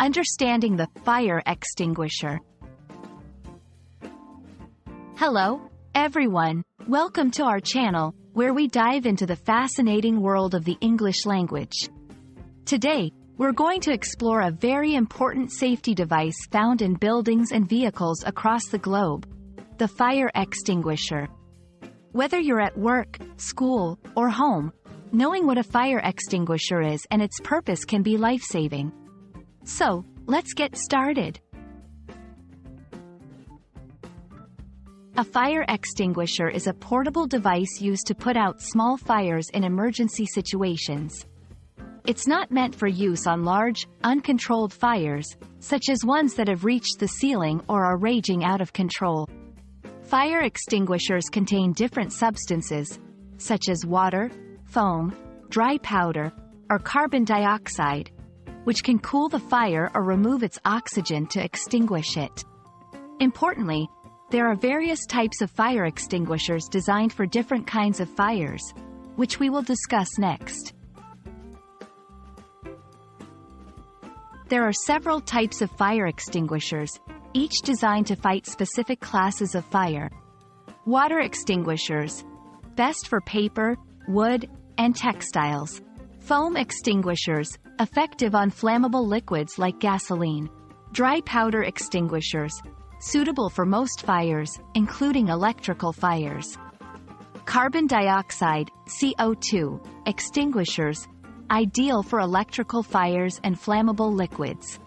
Understanding the fire extinguisher. Hello, everyone. Welcome to our channel, where we dive into the fascinating world of the English language. Today, we're going to explore a very important safety device found in buildings and vehicles across the globe, the fire extinguisher. Whether you're at work, school, or home, knowing what a fire extinguisher is and its purpose can be life-saving. So, let's get started. A fire extinguisher is a portable device used to put out small fires in emergency situations. It's not meant for use on large, uncontrolled fires, such as ones that have reached the ceiling or are raging out of control. Fire extinguishers contain different substances, such as water, foam, dry powder, or carbon dioxide, which can cool the fire or remove its oxygen to extinguish it. Importantly, there are various types of fire extinguishers designed for different kinds of fires, which we will discuss next. There are several types of fire extinguishers, each designed to fight specific classes of fire. Water extinguishers, best for paper, wood, and textiles. Foam extinguishers, effective on flammable liquids like gasoline. Dry powder extinguishers, suitable for most fires, including electrical fires. Carbon dioxide, CO2, extinguishers, ideal for electrical fires and flammable liquids.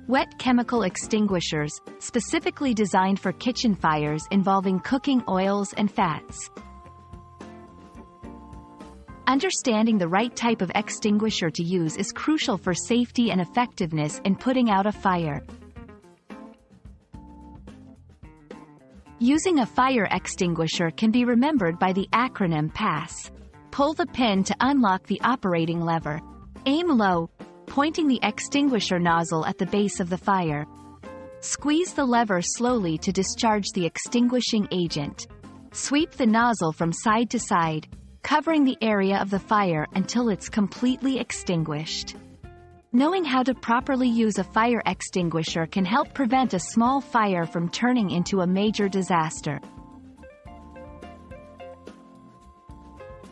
Wet chemical extinguishers, specifically designed for kitchen fires involving cooking oils and fats. Understanding the right type of extinguisher to use is crucial for safety and effectiveness in putting out a fire. Using a fire extinguisher can be remembered by the acronym PASS. Pull the pin to unlock the operating lever. Aim low, pointing the extinguisher nozzle at the base of the fire. Squeeze the lever slowly to discharge the extinguishing agent. Sweep the nozzle from side to side, covering the area of the fire until it's completely extinguished. Knowing how to properly use a fire extinguisher can help prevent a small fire from turning into a major disaster.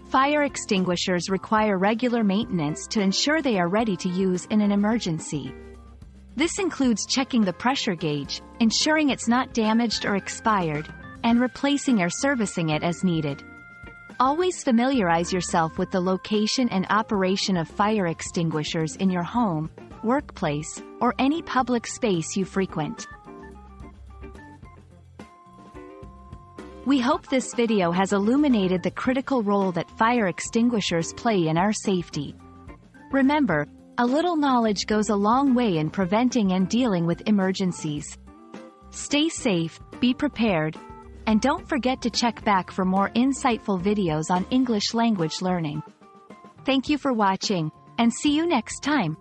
Fire extinguishers require regular maintenance to ensure they are ready to use in an emergency. This includes checking the pressure gauge, ensuring it's not damaged or expired, and replacing or servicing it as needed. Always familiarize yourself with the location and operation of fire extinguishers in your home, workplace, or any public space you frequent. We hope this video has illuminated the critical role that fire extinguishers play in our safety. Remember, a little knowledge goes a long way in preventing and dealing with emergencies. Stay safe, be prepared, and don't forget to check back for more insightful videos on English language learning. Thank you for watching, and see you next time.